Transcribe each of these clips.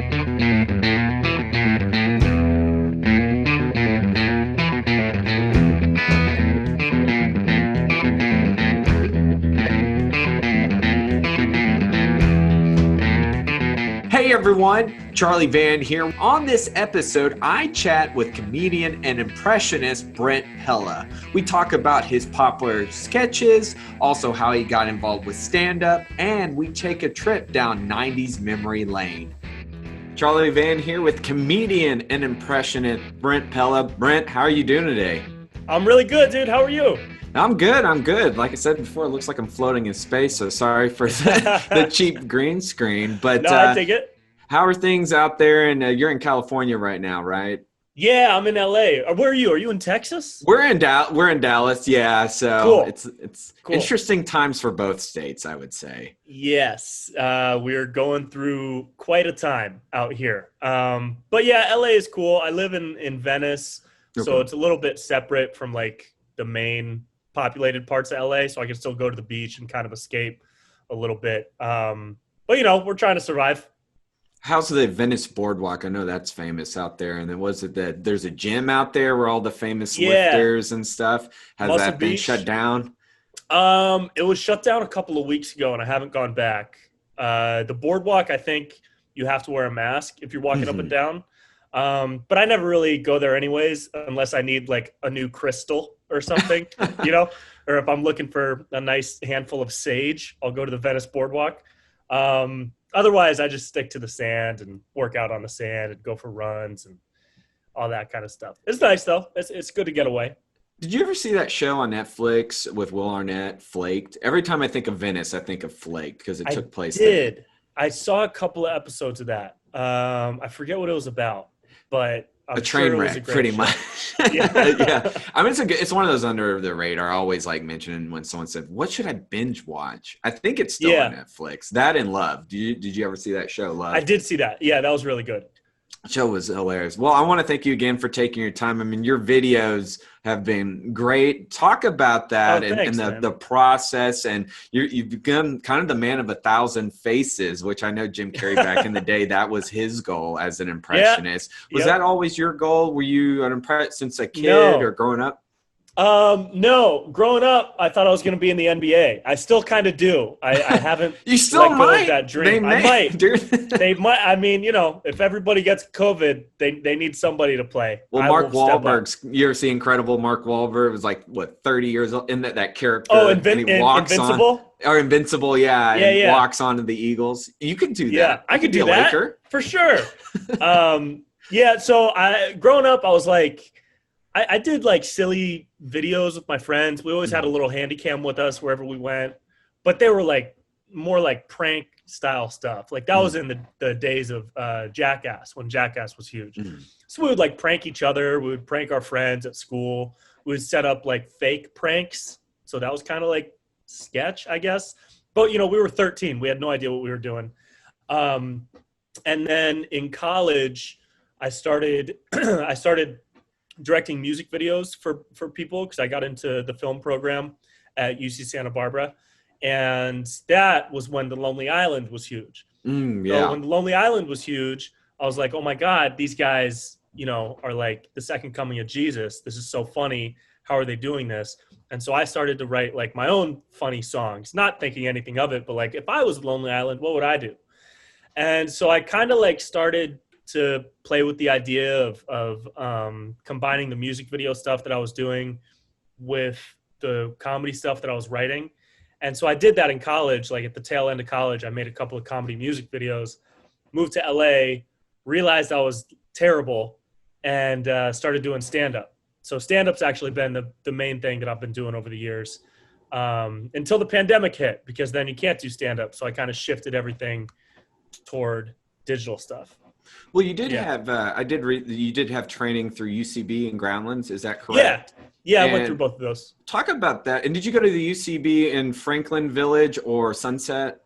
Hey everyone, Charlie Vann here. On this episode, I chat with comedian and impressionist Brent Pella. We talk about his popular sketches, also how he got involved with stand-up, and we take a trip down 90s memory lane. Charlie Vann here with comedian and impressionist Brent Pella. Brent, how are you doing today? I'm really good, dude. How are you? I'm good. Like I said before, it looks like I'm floating in space, so sorry for the cheap green screen. But No, I take it. how are things out there? And you're in California right now, right? Yeah, I'm in LA. Where are you? Are you in Texas? We're in Dallas, yeah. So Cool. It's Cool. interesting times for both states, I would say. Yes, we're going through quite a time out here. But yeah, LA is cool. I live in Venice, so Okay. it's a little bit separate from like the main populated parts of LA, so I can still go to the beach and kind of escape a little bit. But you know, we're trying to survive. How's the Venice Boardwalk? I know that's famous out there. And then was it that there's a gym out there where all the famous lifters and stuff? Has Muscle that been Beach. shut down? It was shut down a couple of weeks ago, and I haven't gone back. The boardwalk, I think you have to wear a mask if you're walking up and down. But I never really go there anyways, unless I need like a new crystal or something, you know, or if I'm looking for a nice handful of sage, I'll go to the Venice Boardwalk. Otherwise, I just stick to the sand and work out on the sand and go for runs and all that kind of stuff. It's nice though. It's good to get away. Did you ever see that show on Netflix with Will Arnett, Flaked? Every time I think of Venice, I think of Flaked because it took place there. I saw a couple of episodes of that. I forget what it was about, but I'm A train sure it was wreck, a great pretty show. much. Yeah. I mean, it's one of those under the radar. I always like mentioning when someone said, "What should I binge watch?" I think it's still on Netflix. That and Love. Did you ever see that show, Love? I did see that. Yeah, that was really good. Show was hilarious. Well, I want to thank you again for taking your time. I mean, your videos have been great. Talk about that Thanks, and man. the process. And you've become kind of the man of 1,000 faces, which I know Jim Carrey back in the day, that was his goal as an impressionist. Was that always your goal? Were you an impressionist since a kid or growing up? No. Growing up, I thought I was going to be in the NBA. I still kind of do. I haven't. You still let go might. of that dream. I might. They might. I mean, you know, if everybody gets COVID, they need somebody to play. Well, Mark Wahlberg's. You ever see Incredible Mark Wahlberg? It was like what 30 years old in that character. Oh, and he walks Invincible. Invincible, yeah. Yeah, and walks onto the Eagles. You could do that. Yeah, I could do that Laker. for sure. Yeah. So growing up, I was like. I did like silly videos with my friends. We always had a little handy cam with us wherever we went, but they were like more like prank style stuff. Like that was in the days of Jackass, when Jackass was huge. So we would like prank each other. We would prank our friends at school. We would set up like fake pranks. So that was kind of like sketch, I guess. But you know, we were 13. We had no idea what we were doing. And then in college, I started directing music videos for people because I got into the film program at UC Santa Barbara. And that was when The Lonely Island was huge. So when The Lonely Island was huge, I was like, oh my God, these guys, you know, are like the second coming of Jesus. This is so funny. How are they doing this? And so I started to write like my own funny songs, not thinking anything of it, but like if I was The Lonely Island, what would I do? And so I kind of like started to play with the idea of combining the music video stuff that I was doing with the comedy stuff that I was writing. And so I did that in college. Like at the tail end of college, I made a couple of comedy music videos, moved to LA, realized I was terrible, and started doing stand-up. So stand-up's actually been the main thing that I've been doing over the years until the pandemic hit, because then you can't do stand-up. So I kind of shifted everything toward digital stuff. Well, you did have, you did have training through UCB and Groundlands. Is that correct? Yeah, I went through both of those. Talk about that. And did you go to the UCB in Franklin Village or Sunset?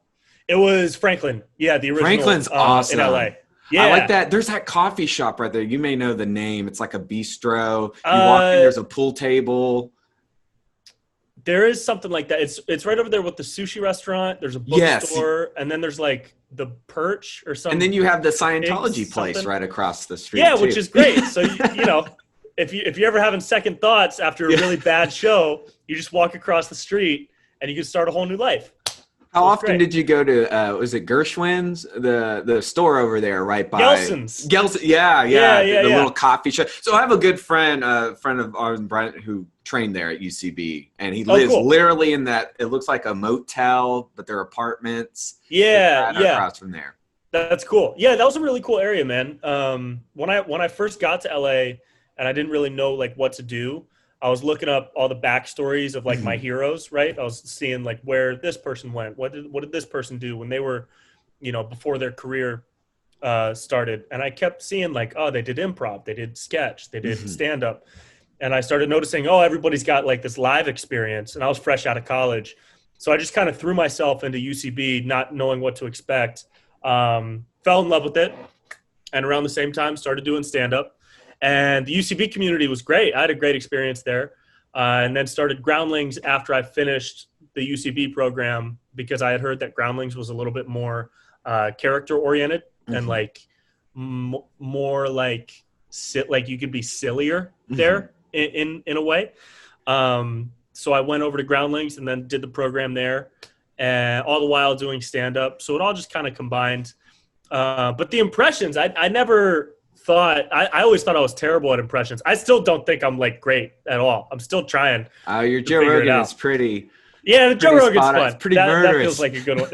It was Franklin. Yeah, the original. Franklin's awesome. In LA. Yeah. I like that. There's that coffee shop right there. You may know the name. It's like a bistro. You walk in, there's a pool table. There is something like that. It's right over there with the sushi restaurant. There's a bookstore, and then there's like the Perch or something. And then you have the Scientology place right across the street. Yeah, which is great. So you know, if you're ever having second thoughts after a really bad show, you just walk across the street and you can start a whole new life. How often did you go to, was it Gershwin's, the store over there right by? Gelson's. Yeah, the little coffee shop. So I have a good friend, a friend of ours, Brent, who trained there at UCB. And he lives literally in that, it looks like a motel, but they're apartments. Yeah, across from there. That's cool. Yeah, that was a really cool area, man. When I first got to LA and I didn't really know like what to do, I was looking up all the backstories of like my heroes, right? I was seeing like where this person went. What did this person do when they were, you know, before their career started? And I kept seeing like, oh, they did improv, they did sketch, they did stand up. And I started noticing, oh, everybody's got like this live experience. And I was fresh out of college. So I just kind of threw myself into UCB, not knowing what to expect. Fell in love with it. And around the same time, started doing stand up. And the UCB community was great. I had a great experience there. And then started Groundlings after I finished the UCB program because I had heard that Groundlings was a little bit more character oriented and like more like you could be sillier there in a way. So I went over to Groundlings and then did the program there, and all the while doing stand up. So it all just kind of combined. But the impressions, I never thought, I always thought I was terrible at impressions. I still don't think I'm like great at all. I'm still trying. Oh, your Joe Rogan is pretty. Yeah, the Joe Rogan's fun. It's pretty murderous. That feels like a good one.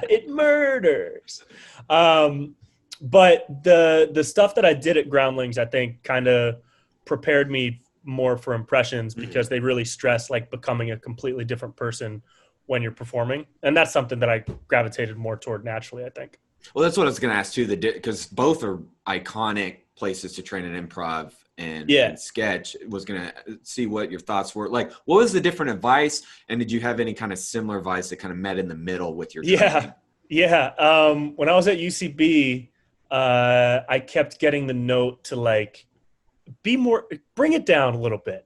It murders. But the stuff that I did at Groundlings, I think kind of prepared me more for impressions because they really stress like becoming a completely different person when you're performing. And that's something that I gravitated more toward naturally, I think. Well, that's what I was going to ask too, because both are iconic places to train an improv and sketch. Was going to see what your thoughts were. Like, what was the different advice? And did you have any kind of similar advice that kind of met in the middle with your training? Yeah. When I was at UCB, I kept getting the note to like, bring it down a little bit.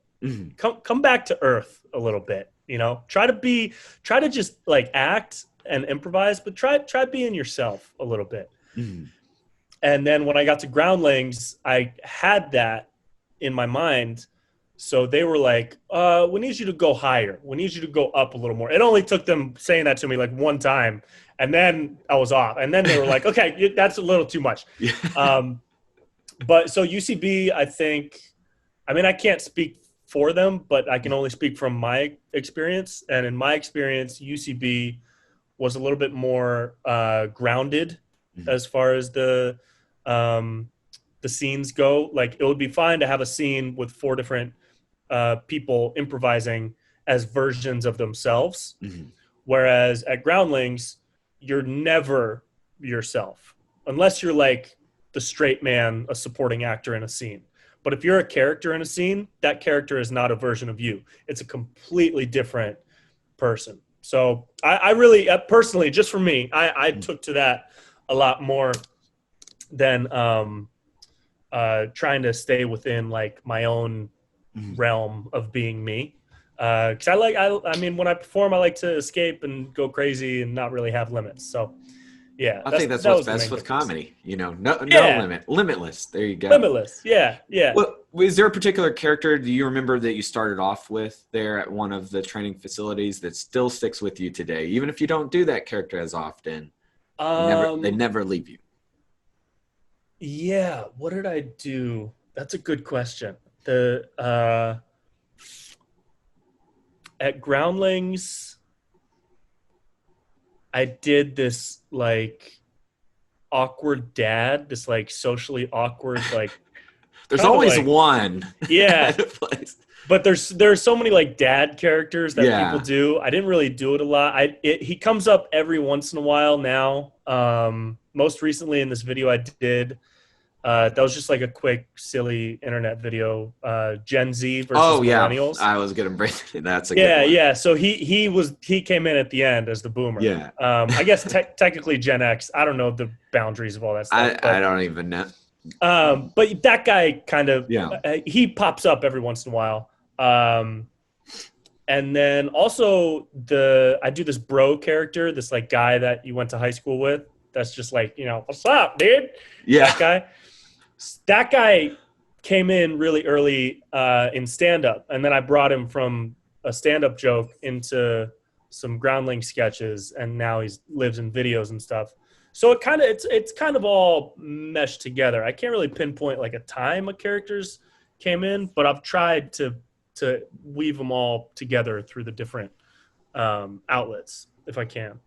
Come back to earth a little bit, you know, try to just like act and improvise, but try being yourself a little bit. And then when I got to Groundlings, I had that in my mind. So they were like, we need you to go higher. We need you to go up a little more. It only took them saying that to me like one time. And then I was off. And then they were like, okay, that's a little too much. But so UCB, I can't speak for them, but I can only speak from my experience. And in my experience, UCB was a little bit more grounded as far as the scenes go. Like it would be fine to have a scene with 4 different people improvising as versions of themselves. Whereas at Groundlings, you're never yourself unless you're like the straight man, a supporting actor in a scene. But if you're a character in a scene, that character is not a version of you. It's a completely different person. So I really, personally, just for me, I took to that a lot more than trying to stay within like my own realm of being me. Because I mean, when I perform, I like to escape and go crazy and not really have limits. So yeah, I think that's what's best with comedy. You know, no limit, limitless. There you go. Limitless. Yeah. Well, is there a particular character do you remember that you started off with there at one of the training facilities that still sticks with you today, even if you don't do that character as often? They never leave you. Yeah. What did I do? That's a good question. At Groundlings, I did this like awkward dad, this like socially awkward, like there's always like, one. Yeah. But there's so many like dad characters that people do. I didn't really do it a lot. He comes up every once in a while now. Most recently in this video I did, that was just like a quick, silly internet video. Gen Z versus millennials. I was gonna bring that's a good one. Yeah. So he came in at the end as the boomer. Yeah. I guess technically Gen X. I don't know the boundaries of all that stuff. I don't even know. But that guy kind of he pops up every once in a while. And then also I do this bro character, this like guy that you went to high school with. that's just like, what's up, dude? Yeah. That guy came in really early in stand-up, and then I brought him from a stand-up joke into some groundling sketches, and now he lives in videos and stuff. So it's kind of all meshed together. I can't really pinpoint like a time a characters came in, but I've tried to weave them all together through the different outlets if I can.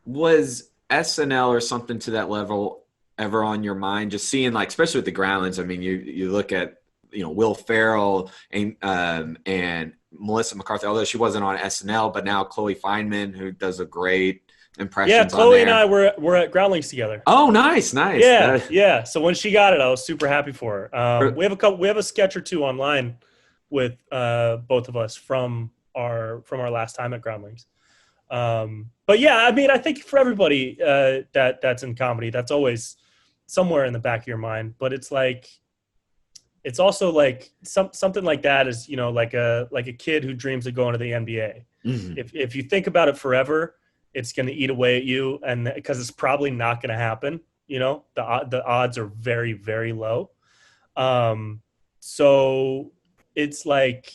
Was SNL or something to that level ever on your mind? Just seeing, like, especially with the Groundlings. I mean, you look at Will Ferrell and Melissa McCarthy, although she wasn't on SNL, but now Chloe Fineman, who does a great impressions. Yeah, Chloe and I were at Groundlings together. Oh, nice. Yeah. So when she got it, I was super happy for her. We have a sketch or two online with both of us from our last time at Groundlings. But yeah, I mean, I think for everybody that's in comedy, that's always somewhere in the back of your mind. But it's like, it's also like something like that is, like a kid who dreams of going to the NBA. Mm-hmm. If you think about it forever, it's going to eat away at you, and because it's probably not going to happen. The odds are very, very low. So it's like,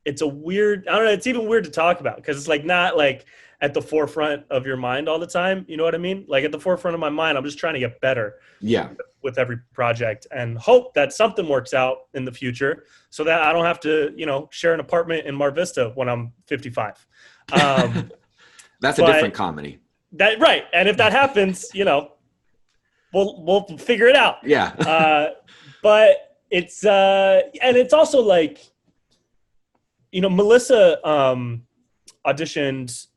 it's a weird, I don't know, it's even weird to talk about because it's like not like at the forefront of your mind all the time. You know what I mean? Like at the forefront of my mind, I'm just trying to get better with every project and hope that something works out in the future so that I don't have to, share an apartment in Mar Vista when I'm 55. That's a different comedy. Right. And if that happens, we'll figure it out. Yeah. But it's, and it's also like, Melissa auditioned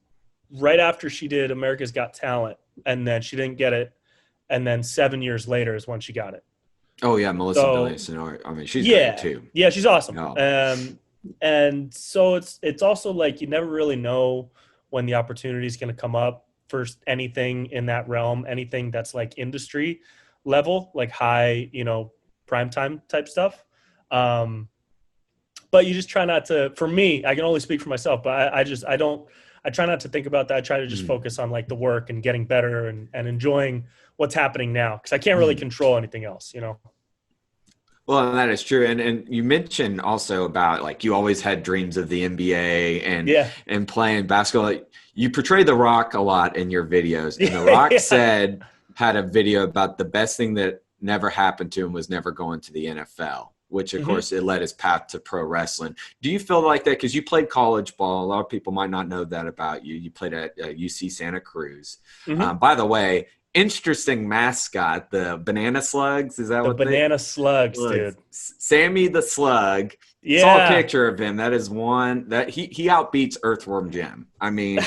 right after she did America's Got Talent, and then she didn't get it. And then 7 years later is when she got it. Oh yeah. Melissa Billington. I mean, she's great too. Yeah. She's awesome. No. And so it's also like, you never really know when the opportunity is going to come up for anything in that realm, anything that's like industry level, like high, primetime type stuff. But you just try not to, for me, I can only speak for myself, but I try not to think about that. I try to just focus on like the work and getting better and enjoying what's happening now. Cause I can't really control anything else, Well, and that is true. And you mentioned also about like you always had dreams of the NBA and playing basketball. You portray The Rock a lot in your videos. And The Rock had a video about the best thing that never happened to him was never going to the NFL, which of course it led his path to pro wrestling. Do you feel like that? Because you played college ball. A lot of people might not know that about you. You played at UC Santa Cruz. By the way, interesting mascot, the Banana Slugs. Is that what Banana Slugs, dude? Sammy the Slug. Yeah. Saw a picture of him. That is one that he outbeats Earthworm Jim. I mean,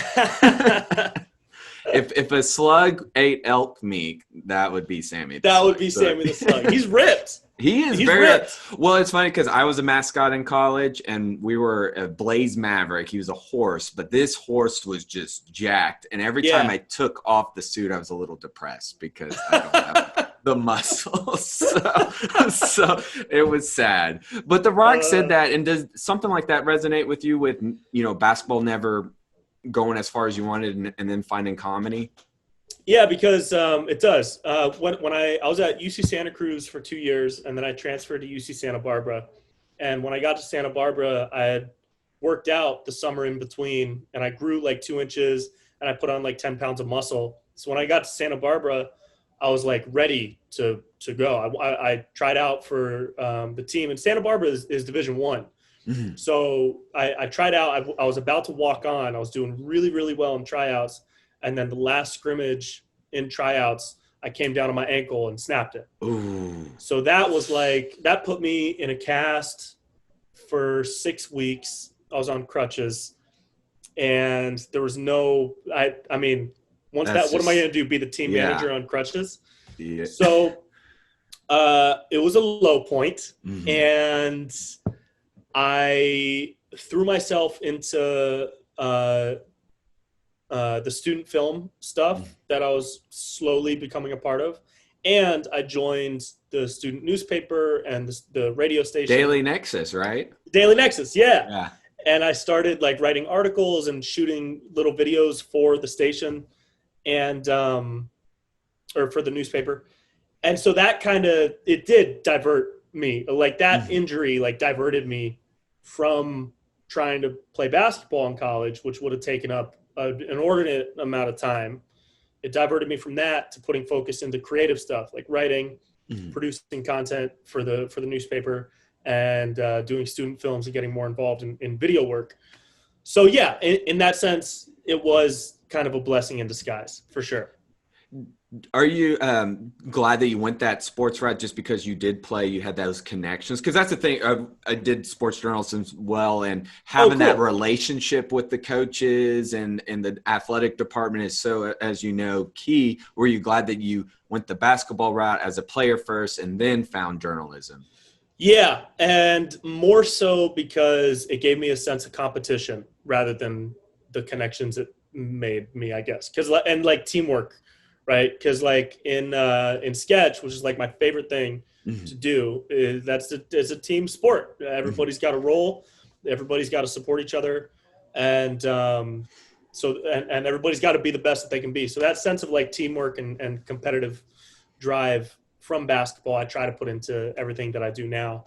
if a slug ate elk meat, that would be Sammy. Sammy the Slug. He's ripped. He's very ripped. Well, it's funny because I was a mascot in college, and we were a Blaze Maverick. He was a horse, but this horse was just jacked. And every time I took off the suit, I was a little depressed because I don't have the muscles. So it was sad. But The Rock said that, and does something like that resonate with you? With basketball never going as far as you wanted, and then finding comedy. Yeah, because it does. When I was at UC Santa Cruz for 2 years, and then I transferred to UC Santa Barbara. And when I got to Santa Barbara, I had worked out the summer in between, and I grew like 2 inches, and I put on like 10 pounds of muscle. So when I got to Santa Barbara, I was like ready to go. I tried out for the team, and Santa Barbara is Division I. So I tried out. I was about to walk on. I was doing really, really well in tryouts. And then the last scrimmage in tryouts, I came down on my ankle and snapped it. Ooh. So that was like, that put me in a cast for 6 weeks. I was on crutches, and there was no, I mean, once that, what am I going to do? Be the team manager on crutches? Yeah. So it was a low point, and I threw myself into the student film stuff that I was slowly becoming a part of. And I joined the student newspaper and the radio station. Daily Nexus, right? Daily Nexus, yeah. And I started like writing articles and shooting little videos for the station. And or for the newspaper. And so that it did divert me. Like that injury, like diverted me from trying to play basketball in college, which would have taken up an inordinate amount of time. It diverted me from that to putting focus into creative stuff like writing, producing content for the newspaper, and doing student films and getting more involved in video work. So yeah, in that sense, it was kind of a blessing in disguise for sure. Are you glad that you went that sports route just because you did play, you had those connections? Because that's the thing. I did sports journalism as well, and having that relationship with the coaches and the athletic department is so, as you know, key. Were you glad that you went the basketball route as a player first and then found journalism? Yeah, and more so because it gave me a sense of competition rather than the connections it made me, I guess. And like teamwork. Right, because like in sketch, which is like my favorite thing to do, it's a team sport. Everybody's got a role, everybody's got to support each other, and and everybody's got to be the best that they can be. So that sense of like teamwork and competitive drive from basketball, I try to put into everything that I do now.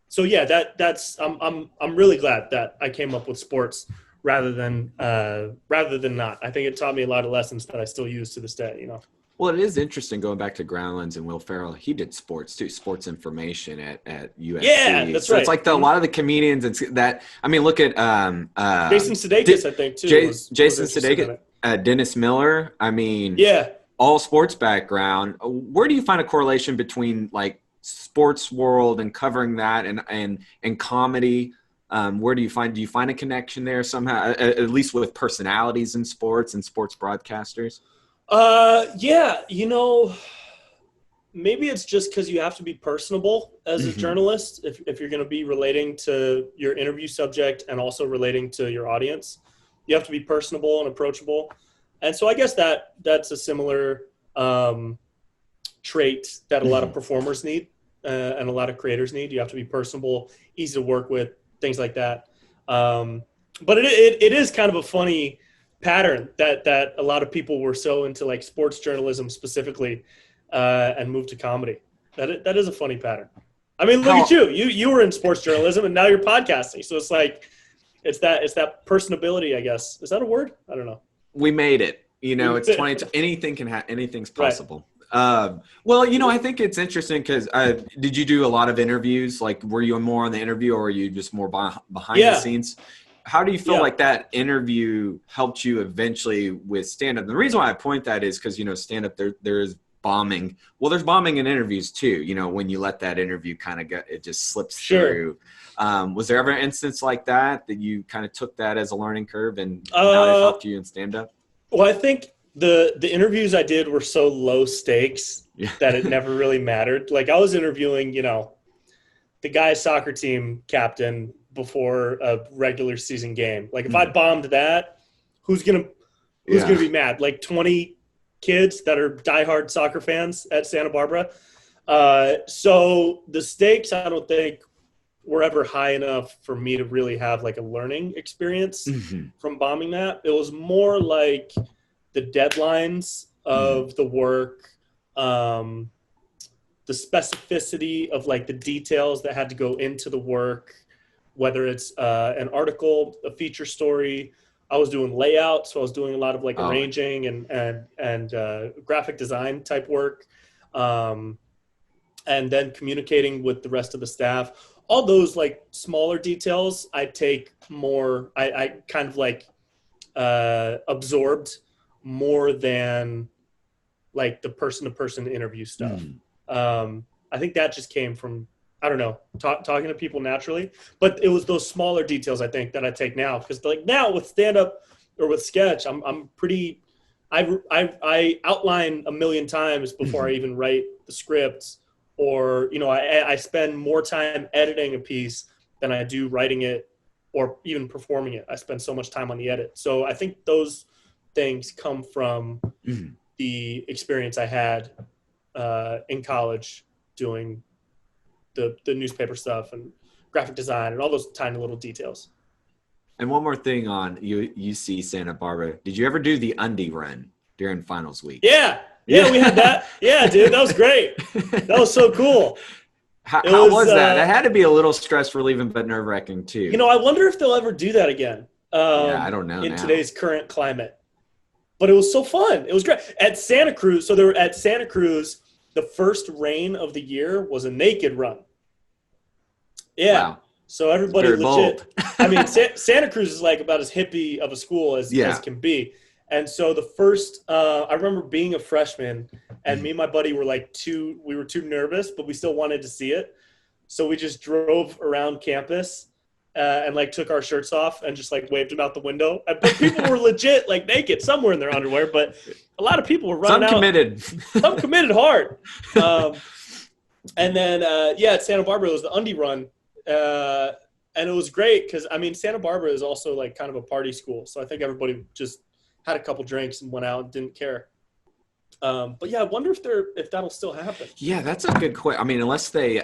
So yeah, that's I'm really glad that I came up with sports rather than not. I think it taught me a lot of lessons that I still use to this day, you know. Well, it is interesting going back to Groundlands and Will Ferrell. He did sports too, sports information at USC. Yeah, that's right. It's like a lot of the comedians that, I mean, look at Jason Sudeikis, I think too. Jason Sudeikis, Dennis Miller. I mean, yeah, all sports background. Where do you find a correlation between like sports world and covering that and comedy? Where do you find a connection there somehow, at least with personalities in sports and sports broadcasters? Yeah, you know, maybe it's just because you have to be personable as a journalist if you're going to be relating to your interview subject and also relating to your audience. You have to be personable and approachable. And so I guess that's a similar trait that a lot of performers need and a lot of creators need. You have to be personable, easy to work with, things like that. But it is kind of a funny pattern that a lot of people were so into like sports journalism specifically and moved to comedy. That is a funny pattern. I mean, look at you. You were in sports journalism and now you're podcasting. So it's like it's that personability, I guess. Is that a word? I don't know. We made it. You know, it's 20. Anything can happen. Anything's possible. Right. Well, you know, I think it's interesting because did you do a lot of interviews? Like, were you more on the interview or were you just more behind the scenes? How do you feel like that interview helped you eventually with stand-up? The reason why I point that is because, you know, stand-up, there is bombing. Well, there's bombing in interviews too, you know, when you let that interview kind of it just slips through. Was there ever an instance like that you kind of took that as a learning curve and how it helped you in stand-up? Well, I think the interviews I did were so low stakes that it never really mattered. Like I was interviewing, you know, the guy's soccer team captain before a regular season game. Like if I bombed that, who's gonna be mad? Like 20 kids that are diehard soccer fans at Santa Barbara. So the stakes, I don't think were ever high enough for me to really have like a learning experience from bombing that. It was more like the deadlines of the work, the specificity of like the details that had to go into the work, whether it's an article, a feature story. I was doing layout, so I was doing a lot of like arranging and graphic design type work, and then communicating with the rest of the staff. All those like smaller details, I take more. I kind of like absorbed more than like the person-to-person interview stuff. I think that just came from, I don't know, talking to people naturally. But it was those smaller details, I think, that I take now. Because like now with stand-up or with sketch, I'm pretty – I outline a million times before I even write the script. Or, you know, I spend more time editing a piece than I do writing it or even performing it. I spend so much time on the edit. So I think those things come from the experience I had in college doing the newspaper stuff and graphic design and all those tiny little details. And one more thing on UC Santa Barbara. Did you ever do the undie run during finals week? Yeah. Yeah, we had that. Yeah, dude, that was great. That was so cool. How was that? That had to be a little stress relieving, but nerve wracking too. I wonder if they'll ever do that again. Yeah, I don't know in now. today's current climate. But it was so fun. It was great. At Santa Cruz, so there at Santa Cruz, the first rain of the year was a naked run. Yeah. Wow. So everybody legit. I mean, Santa Cruz is like about as hippie of a school as can be. And so the first, I remember being a freshman, and me and my buddy were we were too nervous, but we still wanted to see it. So we just drove around campus and took our shirts off and just waved them out the window. But people were legit naked, somewhere in their underwear, but a lot of people were running out. Some committed hard. And then, at Santa Barbara, it was the undie run. And it was great because, I mean, Santa Barbara is also kind of a party school. So I think everybody just had a couple drinks and went out and didn't care. But yeah, I wonder if that'll still happen. Yeah, that's a good question. I mean, unless they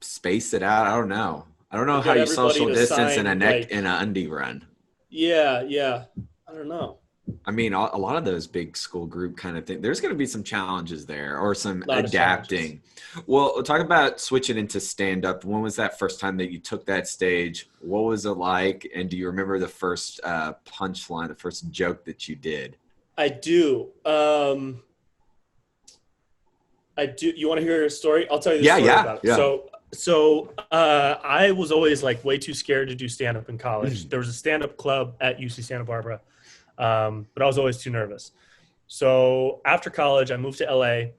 space it out, I don't know. I don't know how you social distance in an undie run. Yeah. I don't know. I mean, a lot of those big school group kind of thing, there's going to be some challenges there or some adapting. Well, talk about switching into stand-up. When was that first time that you took that stage? What was it like? And do you remember the first punchline, the first joke that you did? I do. You want to hear a story? I'll tell you the story about it. Yeah. So I was always way too scared to do stand-up in college. There was a stand-up club at UC Santa Barbara, but I was always too nervous. So after college, I moved to LA,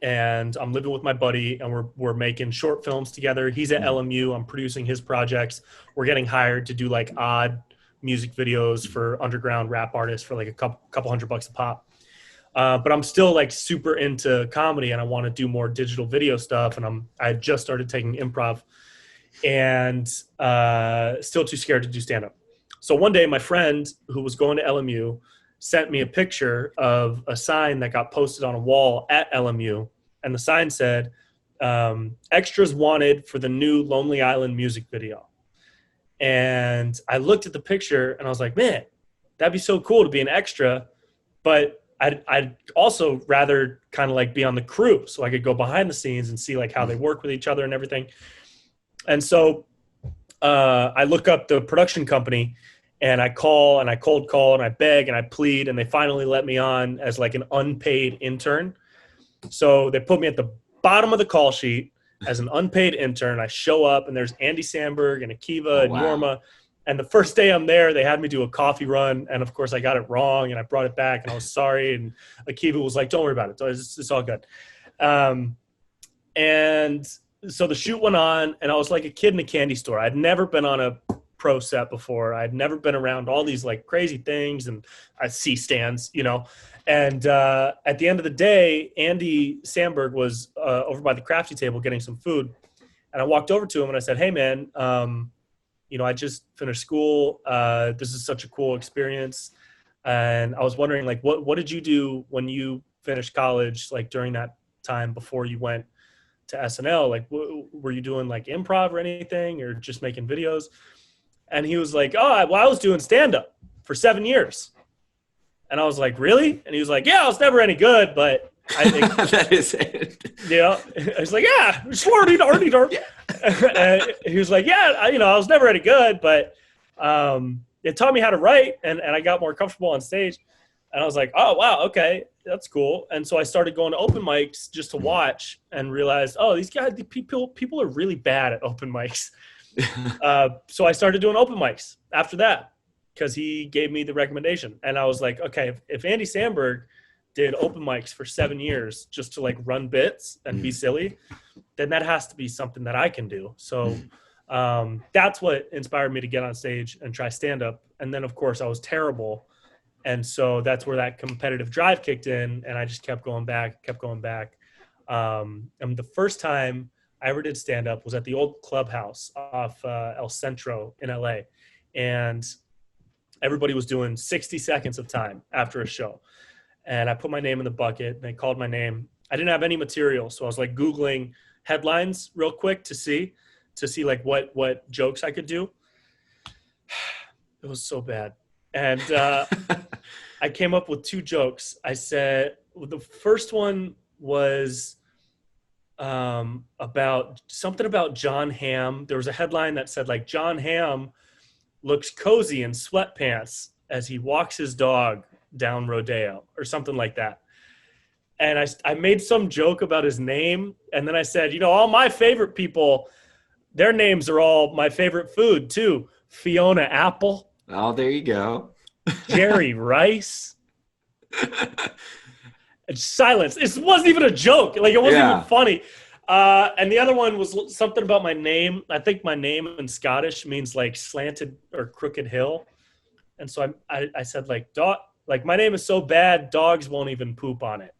and I'm living with my buddy, and we're making short films together. He's at LMU. I'm producing his projects. We're getting hired to do odd music videos for underground rap artists for a couple $100 a pop. But I'm still super into comedy, and I want to do more digital video stuff. And I just started taking improv, and still too scared to do stand-up. So one day my friend who was going to LMU sent me a picture of a sign that got posted on a wall at LMU. And the sign said, extras wanted for the new Lonely Island music video. And I looked at the picture and I was like, man, that'd be so cool to be an extra. But I'd also rather kind of be on the crew so I could go behind the scenes and see how they work with each other and everything. And so I look up the production company, and I call and I cold call and I beg and I plead, and they finally let me on as an unpaid intern. So they put me at the bottom of the call sheet as an unpaid intern. I show up, and there's Andy Samberg and Akiva and Norma. And the first day I'm there, they had me do a coffee run. And of course I got it wrong, and I brought it back, and I was sorry. And Akiva was like, don't worry about it. It's all good. And so the shoot went on, and I was like a kid in a candy store. I'd never been on a pro set before. I'd never been around all these crazy things and C-stands, And at the end of the day, Andy Samberg was over by the crafty table getting some food. And I walked over to him and I said, hey man, I just finished school. This is such a cool experience. And I was wondering what did you do when you finished college, during that time before you went to SNL? Were you doing improv or anything, or just making videos? And he was like, I was doing stand-up for 7 years. And I was like, really? And he was like, yeah, I was never any good, but I think that is it. I was like, yeah, slurdy darty dart. And he was like, yeah, I was never any good, but it taught me how to write, and I got more comfortable on stage. And I was like, oh, wow, okay, that's cool. And so I started going to open mics just to watch, and realized, these people are really bad at open mics. So I started doing open mics after that, because he gave me the recommendation. And I was like, okay, if Andy Samberg did open mics for 7 years just to run bits and be silly, then that has to be something that I can do. So that's what inspired me to get on stage and try stand-up. And then of course I was terrible. And so that's where that competitive drive kicked in, and I just kept going back. And the first time I ever did stand-up was at the old clubhouse off El Centro in LA. And everybody was doing 60 seconds of time after a show. And I put my name in the bucket, and they called my name. I didn't have any material, so I was Googling headlines real quick to see what jokes I could do. It was so bad. And I came up with 2 jokes. I said, the first one was about something about John Hamm. There was a headline that said like John Hamm looks cozy in sweatpants as he walks his dog down Rodeo or something like that. And I made some joke about his name. And then I said, all my favorite people, their names are all my favorite food too. Fiona Apple. Oh, there you go. Jerry Rice. And silence. It wasn't even a joke. Like, it wasn't even funny. And the other one was something about my name. I think my name in Scottish means like slanted or crooked hill. And so I said like, like my name is so bad, dogs won't even poop on it.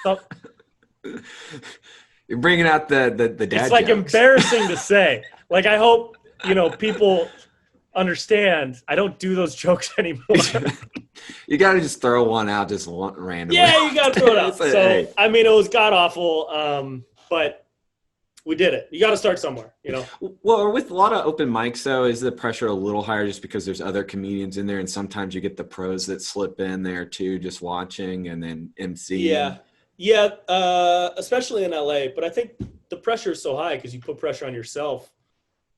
So, you're bringing out the dad it's like jokes. Embarrassing to say. Like, I hope, people understand I don't do those jokes anymore. You got to just throw one out just randomly. Yeah, you got to throw it out. So, I mean, it was god-awful, but we did it. You got to start somewhere, Well, with a lot of open mics, though, is the pressure a little higher just because there's other comedians in there, and sometimes you get the pros that slip in there, too, just watching and then MC. Yeah, especially in LA. But I think the pressure is so high because you put pressure on yourself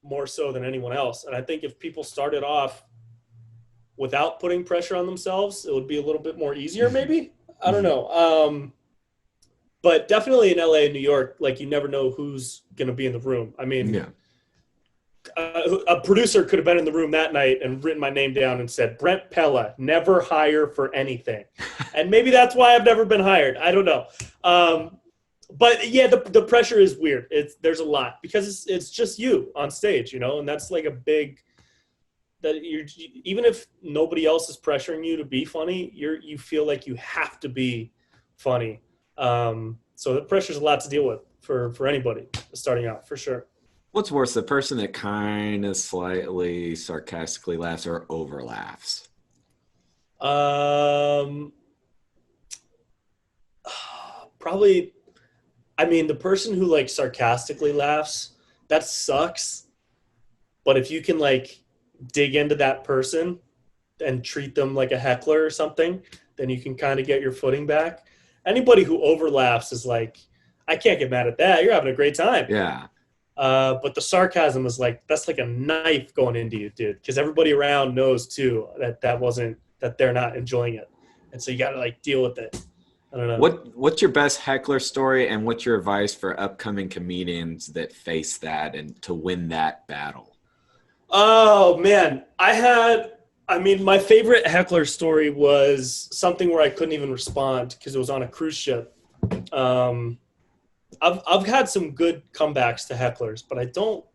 more so than anyone else. And I think if people started off without putting pressure on themselves, it would be a little bit more easier, maybe. I don't know. But definitely in LA and New York, like, you never know who's going to be in the room. I mean, a producer could have been in the room that night and written my name down and said, Brent Pella, never hire for anything. And maybe that's why I've never been hired. I don't know. But yeah, the pressure is weird. There's a lot because it's just you on stage, and that's like a big, that even if nobody else is pressuring you to be funny, you feel like you have to be funny. So the pressure's a lot to deal with for anybody starting out, for sure. What's worse, the person that kind of slightly sarcastically laughs or over laughs? Probably, I mean, the person who like sarcastically laughs, that sucks. But if you can like dig into that person and treat them like a heckler or something, then you can kind of get your footing back. Anybody who over laughs is like, I can't get mad at that. You're having a great time. Yeah. But the sarcasm is like, that's like a knife going into you, dude. Because everybody around knows too that they're not enjoying it. And so you got to like deal with it. I don't know. What's your best heckler story, and what's your advice for upcoming comedians that face that and to win that battle? Oh man, my favorite heckler story was something where I couldn't even respond because it was on a cruise ship. I've had some good comebacks to hecklers, but I don't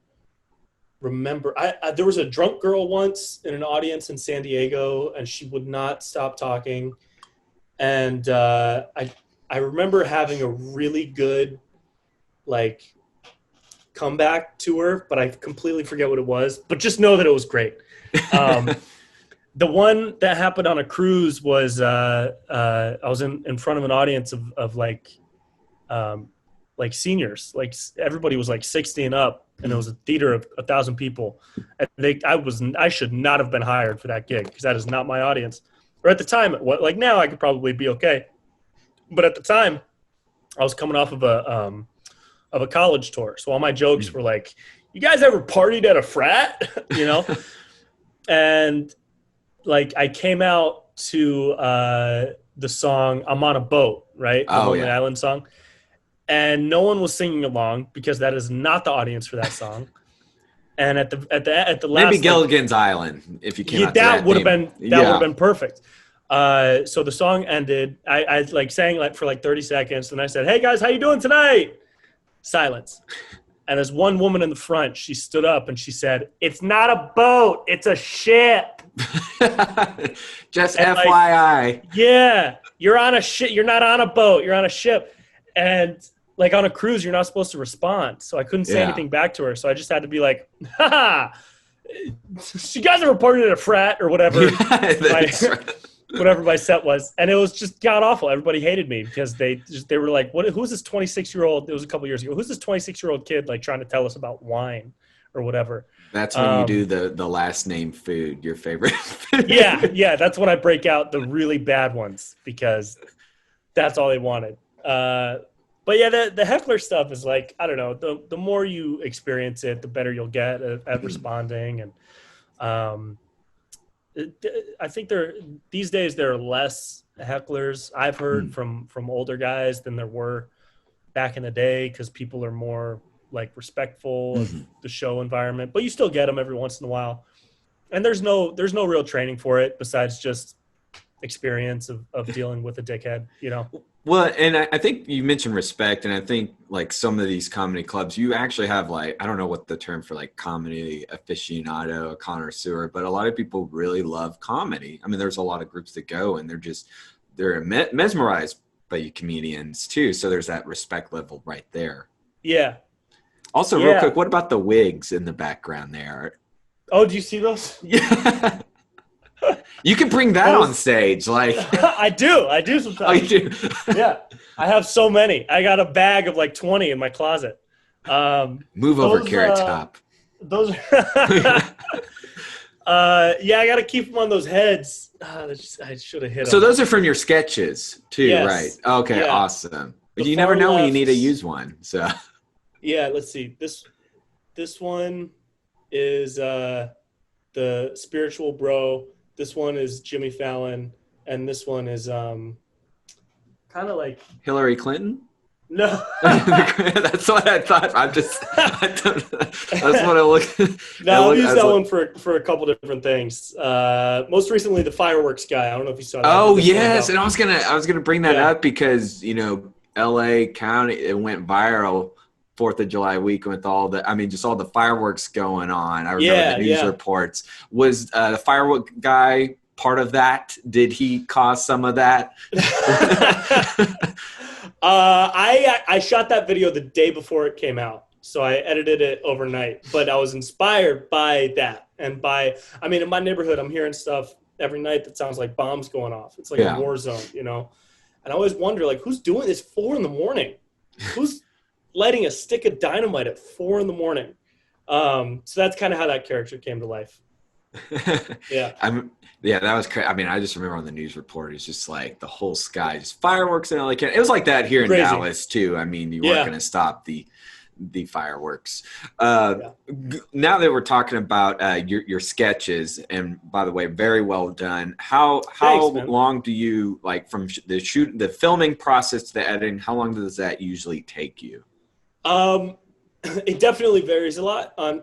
remember. There was a drunk girl once in an audience in San Diego, and she would not stop talking. And I remember having a really good like comeback to her, but I completely forget what it was. But just know that it was great. The one that happened on a cruise was I was in front of an audience of like seniors, like everybody was like 60 and up, and it was a theater of 1,000 people. And I should not have been hired for that gig because that is not my audience. Or at the time, like now I could probably be okay, but at the time I was coming off of a college tour, so all my jokes were like, "You guys ever partied at a frat?" And like I came out to the song "I'm on a Boat," right? The Lonely Island song. And no one was singing along because that is not the audience for that song. And at the last, maybe Gilligan's Island, if you came out to that would have been perfect. So the song ended. I like sang like for like 30 seconds, and I said, "Hey guys, how you doing tonight?" Silence. And there's one woman in the front. She stood up and she said, "It's not a boat, it's a ship." Just and FYI. Like, yeah, you're on a ship. You're not on a boat. You're on a ship. And like on a cruise, you're not supposed to respond. So I couldn't say anything back to her. So I just had to be like, "Ha! You guys ever partied at a frat or whatever?" Whatever my set was. And it was just god awful. Everybody hated me because they were like, who's this 26-year-old? It was a couple years ago. Who's this 26-year-old kid like trying to tell us about wine or whatever? That's when you do the last name food, your favorite food. Yeah. That's when I break out the really bad ones because That's all they wanted. But yeah, the heckler stuff is like, I don't know, the more you experience it, the better you'll get at responding. And um, I think these days there are less hecklers I've heard from older guys than there were back in the day, because people are more like respectful of the show environment, but you still get them every once in a while. And there's no real training for it besides just experience of dealing with a dickhead, you know? Well, and I think you mentioned respect, and I think like some of these comedy clubs, you actually have like, I don't know what the term for like comedy aficionado, connoisseur, but a lot of people really love comedy. I mean, there's a lot of groups that go and they're mesmerized by comedians too. So there's that respect level right there. Yeah. Also, real quick, what about the wigs in the background there? Oh, do you see those? Yeah. You can bring that on stage. Like I do sometimes. Oh, you do? Yeah. I have so many. I got a bag of like 20 in my closet. Move over, Carrot Top. Those yeah, I got to keep them on those heads. I should have hit them. So those are from your sketches too, yes. Right? Okay, yeah. Awesome. But you never know when you need to use one. So yeah, let's see. This one is the spiritual bro. This one is Jimmy Fallon, and this one is kind of like Hillary Clinton. No, that's what I thought. That's what I look. No, I've used that one for a couple different things. Most recently, the fireworks guy. I don't know if you saw that. Oh yes, and I was gonna bring that up because L.A. County, it went viral 4th of July week with all the fireworks going on. I remember the news reports. Was the firework guy part of that? Did he cause some of that? I shot that video the day before it came out, so I edited it overnight. But I was inspired by that, and in my neighborhood, I'm hearing stuff every night that sounds like bombs going off. It's like a war zone, And I always wonder, like, who's doing this 4 a.m? Who's lighting a stick of dynamite at 4 a.m? So that's kind of how that character came to life. Yeah. That was crazy. I just remember on the news report, it's just like the whole sky, just fireworks in LA County. It was like that here in Dallas too. You weren't going to stop the fireworks. Now that we're talking about your sketches, and by the way, very well done. How long do you like from the filming process to the editing? How long does that usually take you? It definitely varies a lot on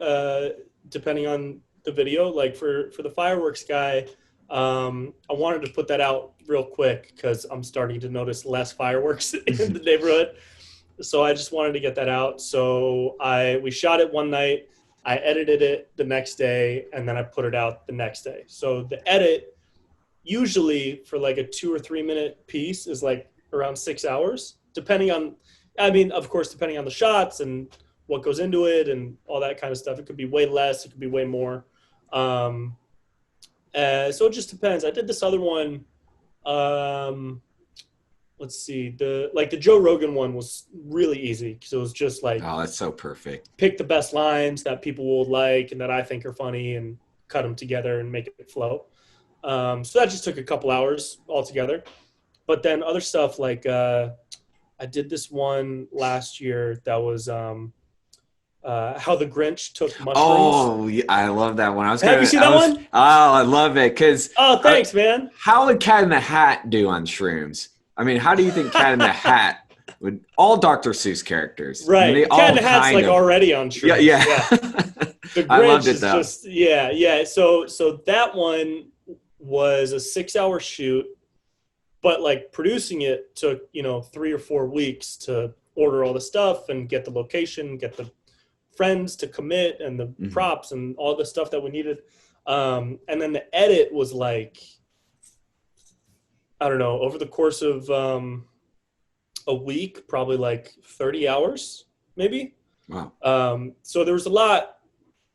depending on the video. Like for the fireworks guy, I wanted to put that out real quick because I'm starting to notice less fireworks in the neighborhood. So I just wanted to get that out. So we shot it one night, I edited it the next day, and then I put it out the next day. So the edit usually for like a 2 or 3 minute piece is like around 6 hours, depending on the shots and what goes into it and all that kind of stuff. It could be way less, it could be way more. So it just depends. I did this other one. Let's see. The Joe Rogan one was really easy because it was just like, oh, that's so perfect. Pick the best lines that people will like and that I think are funny and cut them together and make it flow. So that just took a couple hours altogether. But then other stuff like I did this one last year that was how the Grinch took mushrooms. Oh, yeah, I love that one. Have you seen that one? Oh, I love it because. Oh, thanks, man. How would Cat in the Hat do on shrooms? How do you think Cat in the Hat would? All Dr. Seuss characters, right? Cat in the Hat's like already on shrooms. Yeah. The Grinch I loved it though. So that one was a 6-hour shoot, but like producing it took 3 or 4 weeks to order all the stuff and get the location, get the friends to commit and the props and all the stuff that we needed. And then the edit was like, I don't know, over the course of a week, probably like 30 hours, maybe. Wow. So there was a lot.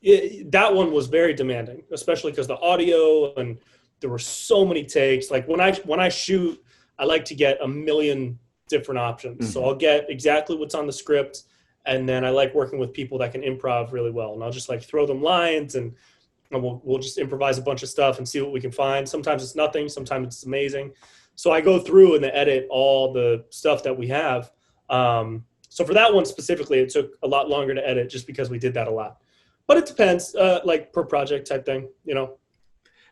That one was very demanding, especially because the audio and there were so many takes. Like when I shoot, I like to get a million different options. So I'll get exactly what's on the script. And then I like working with people that can improv really well. And I'll just like throw them lines and we'll just improvise a bunch of stuff and see what we can find. Sometimes it's nothing. Sometimes it's amazing. So I go through and edit all the stuff that we have. So for that one specifically, it took a lot longer to edit just because we did that a lot. But it depends, like per project type thing, you know.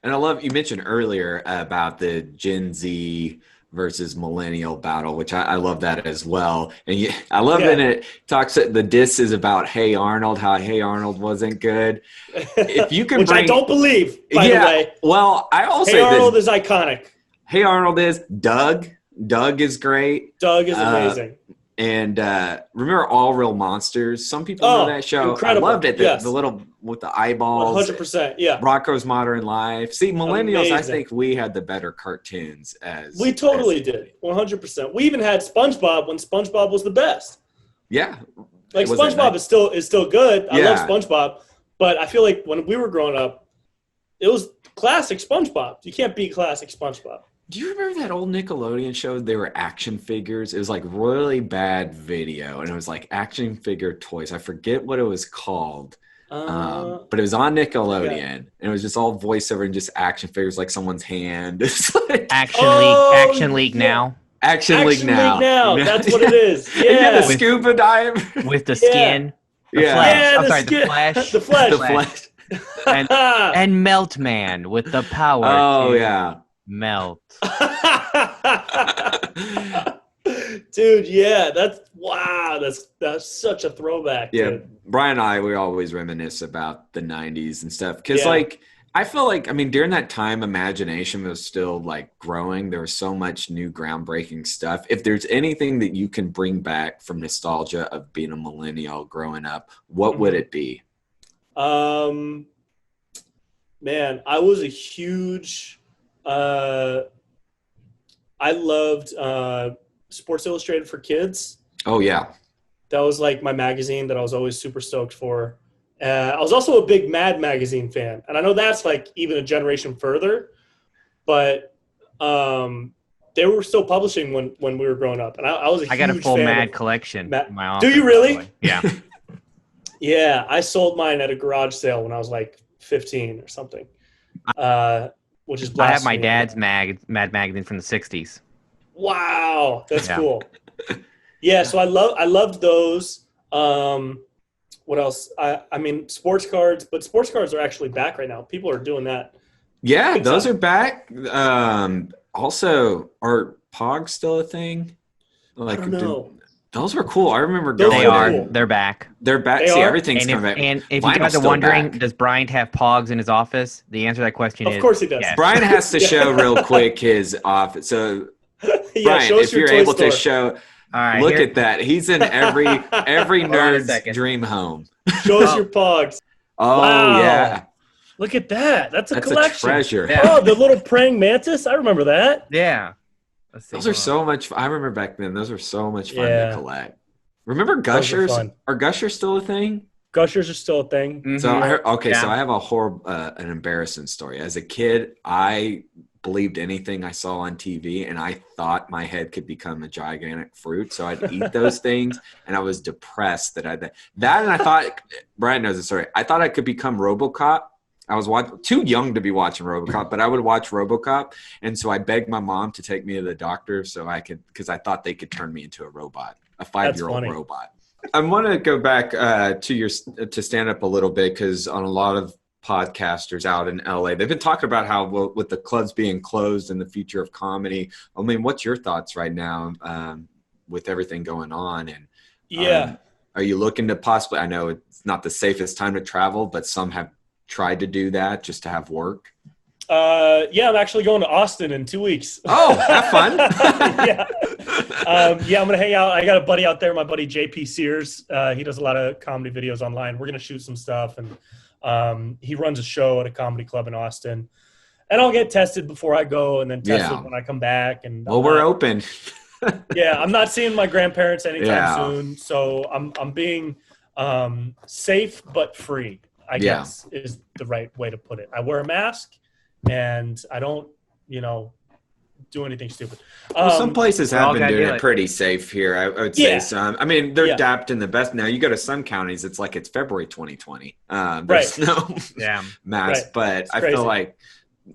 And I love, you mentioned earlier about the Gen Z versus millennial battle, which I love that as well. And I love that it talks, the diss is about Hey Arnold, how Hey Arnold wasn't good. If you can which I don't believe, by the way. Well, I also Hey Arnold is iconic. Hey Arnold is. Doug is great. Doug is amazing. And remember All Real Monsters? Some people know that show. Incredible. I loved it. Yes. The little with the eyeballs. 100%. Yeah. Rocco's Modern Life. See, millennials, Amazing. I think we had the better cartoons as we totally did. 100%. We even had SpongeBob when SpongeBob was the best. Yeah. Like SpongeBob is still good. I love SpongeBob, but I feel like when we were growing up, it was classic SpongeBob. You can't beat classic SpongeBob. Do you remember that old Nickelodeon show? They were action figures. It was like really bad video, and it was like action figure toys. I forget what it was called, but it was on Nickelodeon, and it was just all voiceover and just action figures, like someone's hand. Like, Action League Now. Action League Now. That's what it is. Yeah, the scuba dive with the skin. The Flash. The Flash. The Flash. and Melt Man with the power. Oh yeah. Melt. Dude, yeah, that's such a throwback. Yeah, dude. Brian and I, we always reminisce about the 90s and stuff because like I feel like, I mean, during that time imagination was still like growing. There was so much new groundbreaking stuff. If there's anything that you can bring back from nostalgia of being a millennial growing up, what would it be? Man, I was a huge I loved Sports Illustrated for Kids. Oh, yeah. That was like my magazine that I was always super stoked for. I was also a big Mad magazine fan. And I know that's like even a generation further, but they were still publishing when we were growing up. And I was a huge fan. I got a full Mad collection in my office. Do you really? Yeah. Yeah, I sold mine at a garage sale when I was like 15 or something. Which is blasphemy. I have my dad's Mad magazine from the 60s. Wow, that's cool. Yeah, so I loved those. What else? I mean, sports cards, but sports cards are actually back right now. People are doing that. Yeah, those are back. Also, are Pogs still a thing? Like, I don't know. Those were cool. I remember going. Cool. They're back. They're back. See, everything's coming back. And if you guys are wondering, does Brian have Pogs in his office? The answer to that question is, of course he does. Yes. Brian has to show real quick his office. So, Brian, if you're able to show, look at that. He's in every nerd's dream home. Show us your Pogs. Oh, wow. Yeah. Look at that. That's a collection. A treasure. Yeah. Oh, the little praying mantis. I remember that. Yeah. Those are so much fun. I remember back then. Those were so much fun to collect. Remember Gushers? Are Gushers still a thing? Gushers are still a thing. Mm-hmm. So so I have a horrible, an embarrassing story. As a kid, I believed anything I saw on TV, and I thought my head could become a gigantic fruit. So I'd eat those things, and I was depressed that and I thought, Brian knows the story. I thought I could become RoboCop. I was too young to be watching RoboCop, but I would watch RoboCop, and so I begged my mom to take me to the doctor so I could, because I thought they could turn me into a robot, a 5-year-old robot. I want to go back to stand up a little bit, because on a lot of podcasters out in LA, they've been talking about how with the clubs being closed and the future of comedy. I mean, what's your thoughts right now with everything going on? And are you looking to possibly? I know it's not the safest time to travel, but some have tried to do that just to have work. I'm actually going to Austin in 2 weeks. Oh, have fun. I'm gonna hang out. I got a buddy out there, my buddy JP Sears. He does a lot of comedy videos online. We're gonna shoot some stuff, and he runs a show at a comedy club in Austin. And I'll get tested before I go, and then tested when I come back. And we're open. I'm not seeing my grandparents anytime soon, so I'm being safe but free, I guess is the right way to put it. I wear a mask, and I don't, do anything stupid. Some places have been doing it pretty safe here. I would say some. I mean, they're adapting the best. Now, you go to some counties, it's like it's February 2020. There's no mask, but I feel like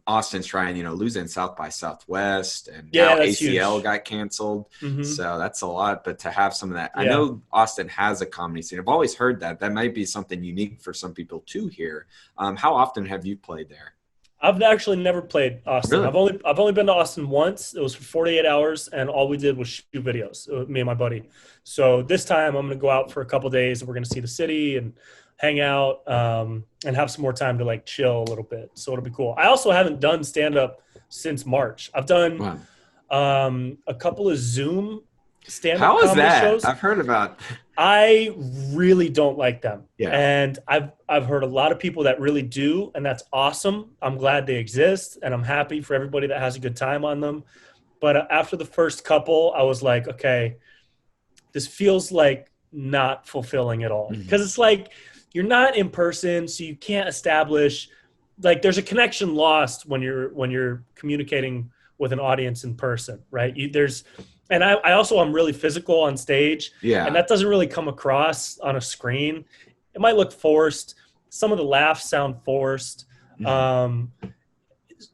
Austin's trying, losing South by Southwest, and Yeah, now that's ACL huge. got canceled. Mhm. So that's a lot. But to have some of that, I Yeah. know Austin has a comedy scene. I've always heard that. That might be something unique for some people too here. How often have you played there? I've actually never played Austin. Really? I've only been to Austin once. It was for 48 hours, and all we did was shoot videos, me and my buddy. So this time I'm going to go out for a couple days, and we're going to see the city and hang out, and have some more time to like chill a little bit. So it'll be cool. I also haven't done stand up since March. I've done a couple of Zoom stand up How is comedy that? shows. I've heard about. I really don't like them. Yeah. And I've heard a lot of people that really do, and that's awesome. I'm glad they exist, and I'm happy for everybody that has a good time on them. But after the first couple, I was like, okay, this feels like not fulfilling at all. Because it's like you're not in person, so you can't establish, like, there's a connection lost when you're communicating with an audience in person, right? And I also am really physical on stage, and that doesn't really come across on a screen. It might look forced. Some of the laughs sound forced.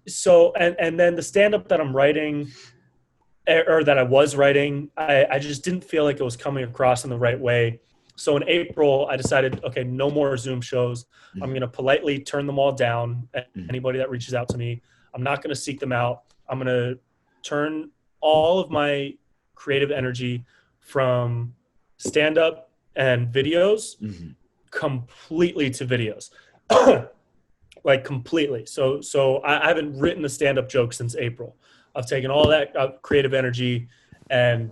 So then the stand-up that I'm writing, or that I was writing, I just didn't feel like it was coming across in the right way. So in April, I decided, okay, no more Zoom shows. I'm going to politely turn them all down. Anybody that reaches out to me, I'm not going to seek them out. I'm going to turn all of my creative energy from stand-up and videos completely to videos. Like completely. So I haven't written a stand-up joke since April. I've taken all that creative energy and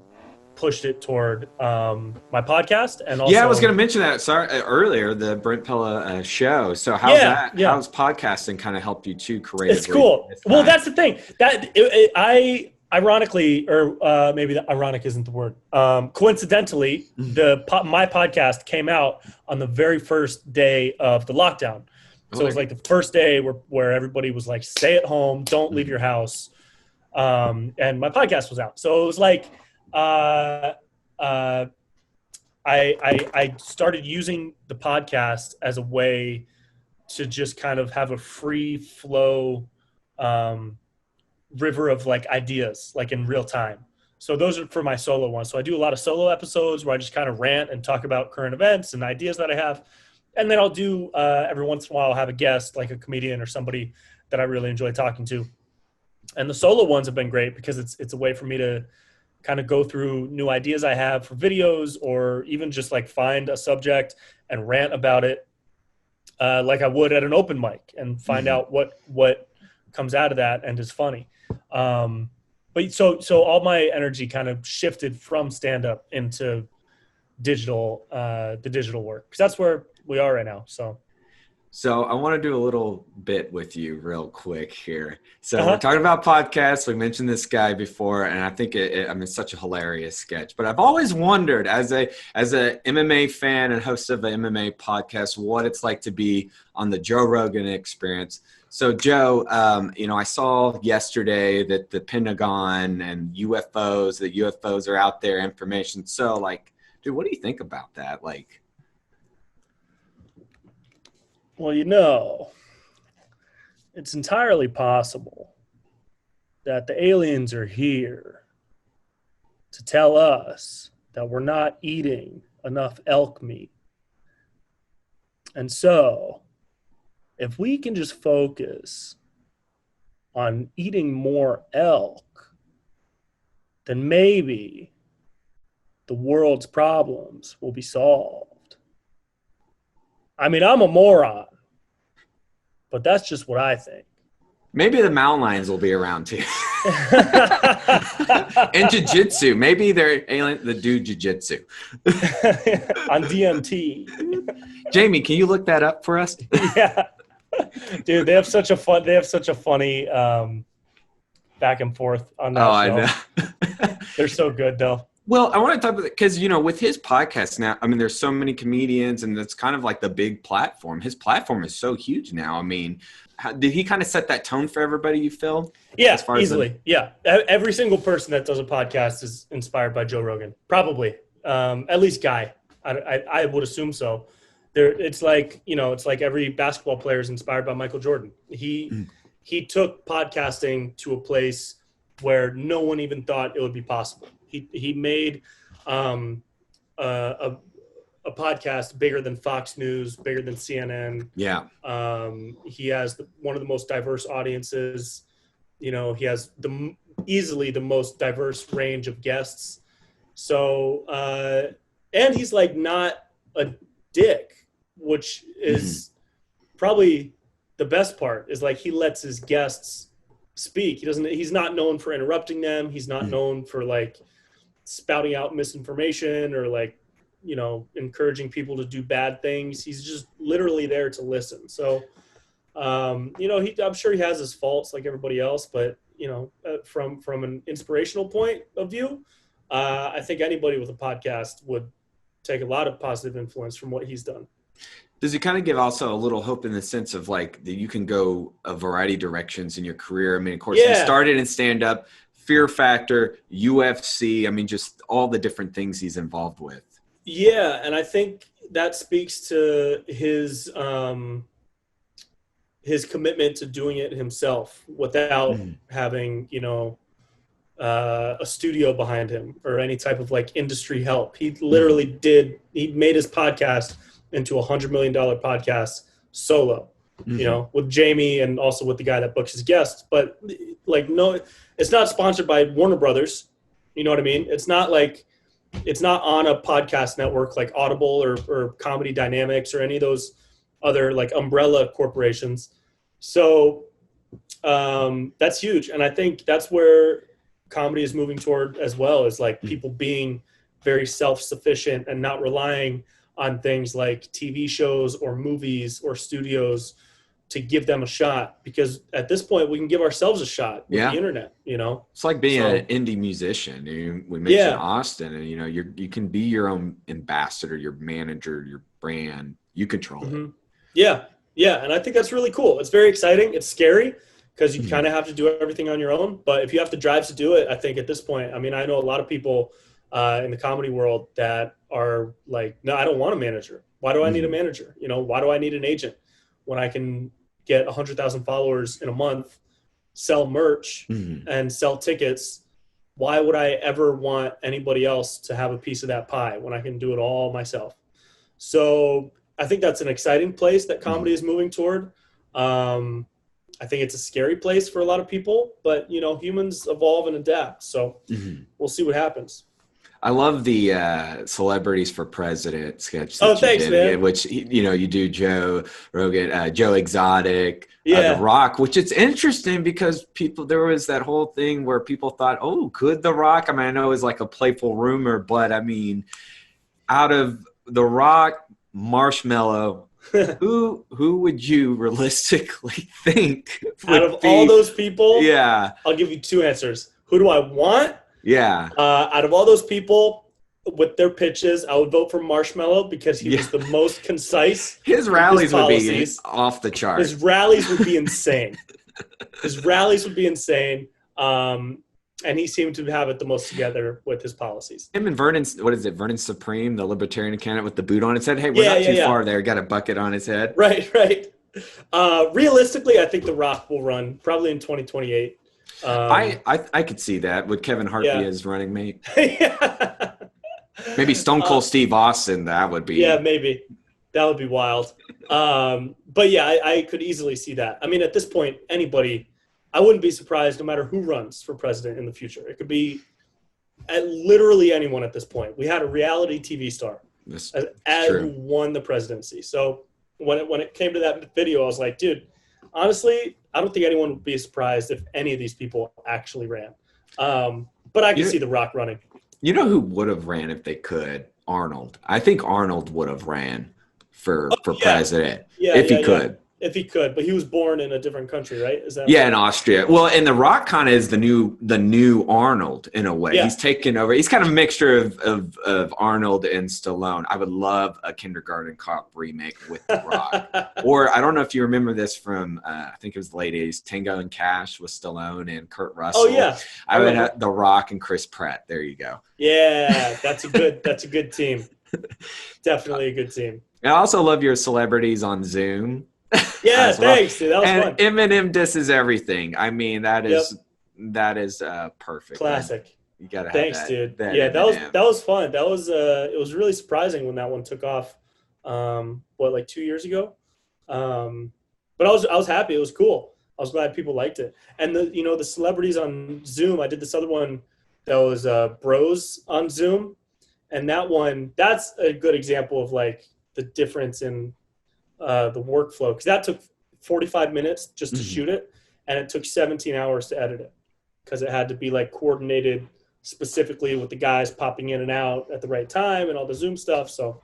pushed it toward my podcast. And also, I was going to mention that earlier, the Brent Pella show. So how's that? Yeah. How's podcasting kind of helped you too creatively? It's cool. Well, that's the thing. That I ironically, or maybe the ironic isn't the word. Coincidentally, my podcast came out on the very first day of the lockdown. So it was like the first day where everybody was like, stay at home, don't leave your house. And my podcast was out. So it was like, I started using the podcast as a way to just kind of have a free flow, river of like ideas, like in real time. So those are for my solo ones. So I do a lot of solo episodes where I just kind of rant and talk about current events and ideas that I have. And then I'll do, every once in a while, I'll have a guest, like a comedian or somebody that I really enjoy talking to. And the solo ones have been great because it's a way for me to kind of go through new ideas I have for videos, or even just like find a subject and rant about it, like I would at an open mic, and find out what comes out of that and is funny. But so all my energy kind of shifted from stand-up into digital, the digital work, because that's where we are right now. So I want to do a little bit with you real quick here. So we're talking about podcasts. We mentioned this guy before, and I think it's such a hilarious sketch. But I've always wondered, as a MMA fan and host of an MMA podcast, what it's like to be on the Joe Rogan Experience. So Joe, I saw yesterday that the Pentagon and UFOs are out there, information. So like, dude, what do you think about that? Like, well, it's entirely possible that the aliens are here to tell us that we're not eating enough elk meat. And so, if we can just focus on eating more elk, then maybe the world's problems will be solved. I mean, I'm a moron, but that's just what I think. Maybe the mountain lions will be around too. And jiu-jitsu. Maybe they're alien that do jiu-jitsu. On DMT. Jamie, can you look that up for us? Yeah. Dude, they have such a funny back and forth on that show. I know. They're so good though. Well, I want to talk about it because, with his podcast now, I mean, there's so many comedians, and that's kind of like the big platform. His platform is so huge now. I mean, did he kind of set that tone for everybody, you feel? Yeah, easily. Yeah. Every single person that does a podcast is inspired by Joe Rogan. Probably. At least Guy. I would assume so. It's like every basketball player is inspired by Michael Jordan. He he took podcasting to a place where no one even thought it would be possible. He made a podcast bigger than Fox News, bigger than CNN. Yeah. He has one of the most diverse audiences. He has easily the most diverse range of guests. So, and he's like not a dick, which is probably the best part, is like he lets his guests speak. He's not known for interrupting them. He's not known for like spouting out misinformation or like, encouraging people to do bad things. He's just literally there to listen. So, I'm sure he has his faults like everybody else, but from an inspirational point of view, I think anybody with a podcast would take a lot of positive influence from what he's done. Does it kind of give also a little hope in the sense of like that you can go a variety of directions in your career? I mean, of course, you started in stand-up, Fear Factor, UFC. I mean, just all the different things he's involved with. Yeah, and I think that speaks to his commitment to doing it himself without having, a studio behind him or any type of like industry help. He literally he made his podcast into $100 million podcast solo, with Jamie and also with the guy that books his guests. But like, no, it's not sponsored by Warner Brothers. You know what I mean? It's not on a podcast network like Audible or Comedy Dynamics or any of those other like umbrella corporations. So that's huge. And I think that's where comedy is moving toward as well, is like people being very self-sufficient and not relying on things like TV shows or movies or studios to give them a shot, because at this point we can give ourselves a shot with the internet. It's like being an indie musician. We mentioned Austin, and you can be your own ambassador, your manager, your brand. You control it. Yeah, and I think that's really cool. It's very exciting. It's scary because you kind of have to do everything on your own. But if you have the drives to do it, I think at this point, I mean, I know a lot of people in the comedy world that are like, no, I don't want a manager. Why do I need a manager? Why do I need an agent when I can get 100,000 followers in a month, sell merch and sell tickets? Why would I ever want anybody else to have a piece of that pie when I can do it all myself? So I think that's an exciting place that comedy is moving toward. I think it's a scary place for a lot of people, but humans evolve and adapt. So we'll see what happens. I love the celebrities for president sketch. Oh, thanks, man. Which, you do Joe Rogan, Joe Exotic, The Rock, which it's interesting because there was that whole thing where people thought, oh, could The Rock? I mean, I know it was like a playful rumor, but I mean, out of The Rock, Marshmallow, who would you realistically think out of all those people? Yeah. I'll give you two answers. Who do I want? Yeah. Out of all those people with their pitches, I would vote for Marshmallow because he was the most concise. His rallies would be off the chart. His rallies would be insane. And he seemed to have it the most together with his policies. Him and Vernon Supreme, the Libertarian candidate with the boot on his head. Hey, we're not too far there. Got a bucket on his head. Right. Realistically, I think The Rock will run probably in 2028. I could see that with Kevin Hart as running mate. Maybe Stone Cold Steve Austin. That would be. Yeah, maybe that would be wild. But yeah, I could easily see that. I mean, at this point, anybody, I wouldn't be surprised no matter who runs for president in the future. It could be literally anyone at this point. We had a reality TV star who won the presidency. So when it came to that video, I was like, dude, honestly, I don't think anyone would be surprised if any of these people actually ran. But I can see The Rock running. You know who would have ran if they could? Arnold. I think Arnold would have ran for president if he could. If he could, but he was born in a different country, right? Is that right? In Austria. Well, and The Rock kind of is the new Arnold in a way. Yeah. He's taken over. He's kind of a mixture of Arnold and Stallone. I would love a Kindergarten Cop remake with The Rock. Or I don't know if you remember this from I think it was the late 80s, Tango and Cash with Stallone and Kurt Russell. Oh yeah. I would have The Rock and Chris Pratt. There you go. Yeah, that's a good team. Definitely a good team. I also love your celebrities on Zoom. Yeah, as well. thanks, dude. That was And fun. Eminem disses everything. I mean, that Yep. is perfect. Classic. You gotta have Thanks, dude. that Yeah, Eminem. that was fun. That was it was really surprising when that one took off. Like 2 years ago? But I was happy. It was cool. I was glad people liked it. And the celebrities on Zoom. I did this other one that was Bros on Zoom, and that's a good example of like the difference in the workflow, because that took 45 minutes just to shoot it, and it took 17 hours to edit it because it had to be like coordinated specifically with the guys popping in and out at the right time and all the Zoom stuff. So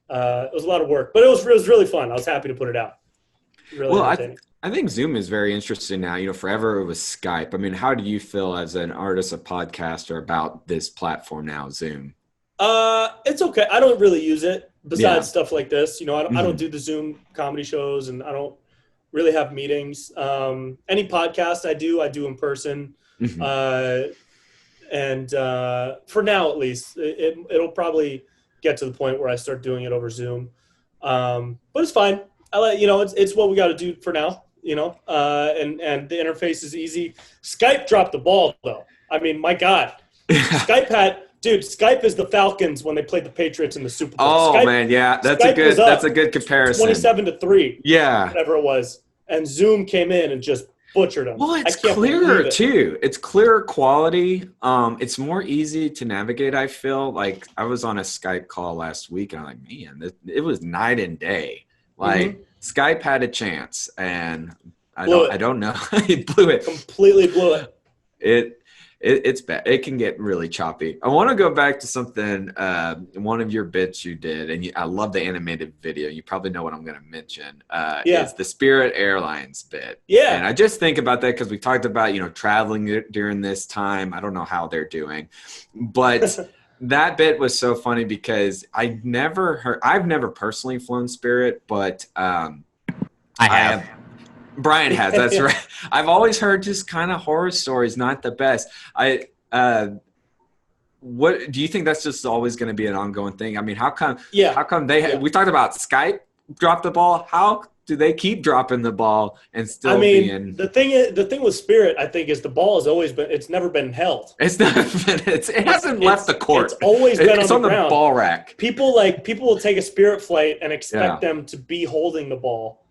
it was a lot of work, but it was really fun. I was happy to put it out. Really Well, entertaining. I think Zoom is very interesting now. Forever it was Skype. I mean, how do you feel as an artist, a podcaster about this platform now, Zoom? It's okay. I don't really use it besides Yeah. stuff like this. I don't do the Zoom comedy shows, and I don't really have meetings. Any podcast I do in person. Mhm. And for now, at least, it'll probably get to the point where I start doing it over Zoom. But it's fine. It's what we got to do for now. And the interface is easy. Skype dropped the ball, though. I mean, my God, Skype is the Falcons when they played the Patriots in the Super Bowl. Oh Skype, man, yeah, that's a good comparison. 27-3, Yeah. whatever it was, and Zoom came in and just butchered them. Well, it's I can't clearer believe it. too. It's clearer quality. It's more easy to navigate. I feel like I was on a Skype call last week, and I'm like, man, it was night and day. Like Skype had a chance, and I don't know. It blew it. Completely blew it. It's bad. It can get really choppy. I want to go back to something. One of your bits you did, and I love the animated video. You probably know what I'm going to mention. Is the Spirit Airlines bit. Yeah. And I just think about that because we talked about traveling during this time. I don't know how they're doing, but that bit was so funny because I've never personally flown Spirit, but I have. Brian has. That's right. I've always heard just kind of horror stories, not the best. What do you think that's just always going to be an ongoing thing? I mean, how come? Yeah. How come we talked about Skype dropped the ball? How do they keep dropping the ball and still? I mean, the thing with Spirit, I think, is the ball has always been. It's never been held. It hasn't left the court. It's always been on the ground. Ball rack. People will take a Spirit flight and expect them to be holding the ball.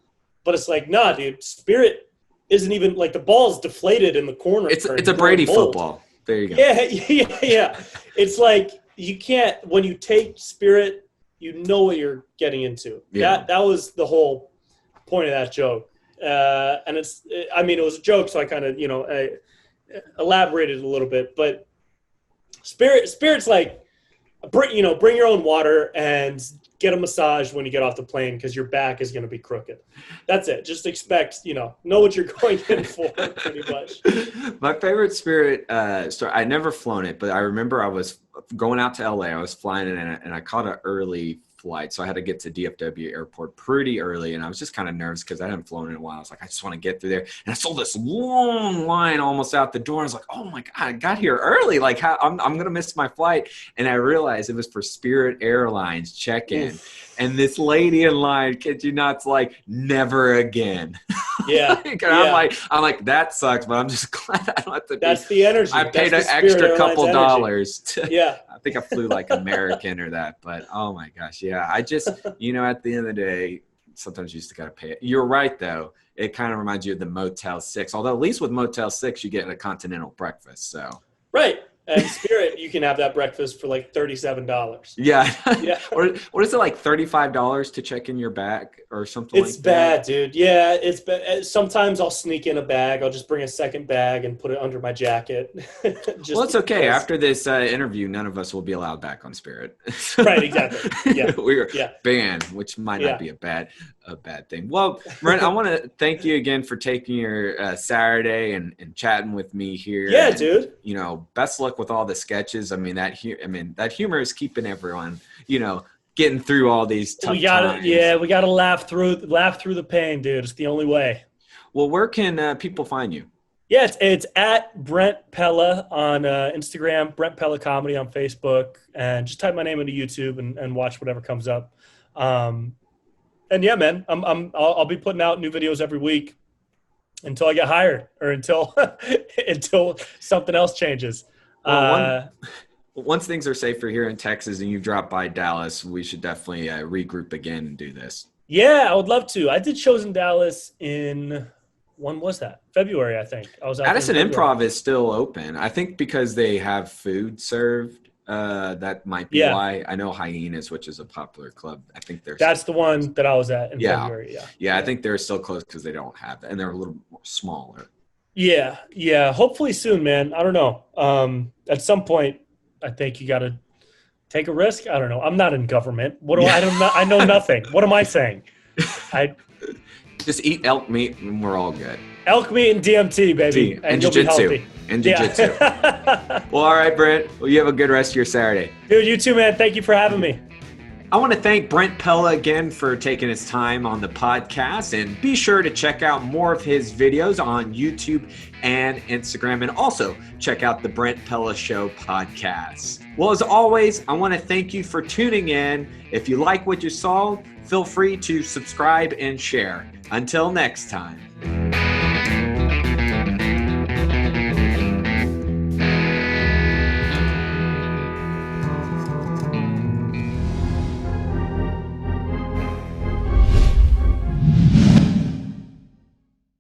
But it's like, nah, dude, Spirit isn't even like the ball's deflated in the corner. It's a Brady football. There you go. Yeah. It's like you can't, when you take Spirit, you know what you're getting into. Yeah. That was the whole point of that joke. And it was a joke, so I kind of, I elaborated a little bit. But Spirit's like, bring your own water and get a massage when you get off the plane because your back is going to be crooked. That's it. Just expect, know what you're going in for, pretty much. My favorite Spirit story, I never flown it, but I remember I was going out to LA. I was flying in and I caught an early flight. So I had to get to DFW airport pretty early. And I was just kind of nervous because I hadn't flown in a while. I was like, I just want to get through there. And I saw this long line almost out the door. I was like, oh my God, I got here early. Like I'm going to miss my flight. And I realized it was for Spirit Airlines check-in. And this lady in line, kid you not, it's like, never again. Yeah. I'm like, that sucks, but I'm just glad I don't have to. That's the energy. I paid an extra couple dollars. Yeah. I think I flew like American or that, but oh my gosh. Yeah. I just, at the end of the day, sometimes you just got to pay it. You're right though. It kind of reminds you of the Motel 6, although at least with Motel 6, you get a continental breakfast. So. Right. And Spirit, you can have that breakfast for like $37. Yeah. Yeah. What is it, like $35 to check in your bag or something like that? It's bad, dude. Yeah, it's bad. Sometimes I'll sneak in a bag. I'll just bring a second bag and put it under my jacket. Well, it's okay. After this interview, none of us will be allowed back on Spirit. Right, exactly. Yeah. We're banned, which might not be a bad thing. Well, Brent, I want to thank you again for taking your Saturday and chatting with me here. Yeah, and, dude. Best luck with all the sketches. I mean, that humor is keeping everyone, getting through all these tough times. Yeah, we gotta laugh through the pain, dude. It's the only way. Well, where can people find you? Yeah, it's at Brent Pella on Instagram, Brent Pella Comedy on Facebook, and just type my name into YouTube and watch whatever comes up. And yeah, man, I'll be putting out new videos every week until I get hired or until until something else changes. Well, once things are safer here in Texas and you drop by Dallas, we should definitely regroup again and do this. Yeah, I would love to. I did shows in Dallas in, when was that? February, I think. I was out Addison there in February. Improv is still open. I think because they have food served. That might be why. I know Hyenas, which is a popular club. I think that's the one that I was at in February. Yeah. I think they're still closed because they don't have it, and they're a little more smaller. Yeah. Hopefully soon, man. I don't know. At some point, I think you got to take a risk. I don't know. I'm not in government. What do I know nothing. What am I saying? I just eat elk meat and we're all good. Elk meat and DMT, baby, and you'll be healthy. And jiu-jitsu. Well, all right, Brent. Well, you have a good rest of your Saturday. Dude, you too, man. Thank you for having me. I want to thank Brent Pella again for taking his time on the podcast, and be sure to check out more of his videos on YouTube and Instagram, and also check out the Brent Pella Show podcast. Well, as always, I want to thank you for tuning in. If you like what you saw, feel free to subscribe and share. Until next time.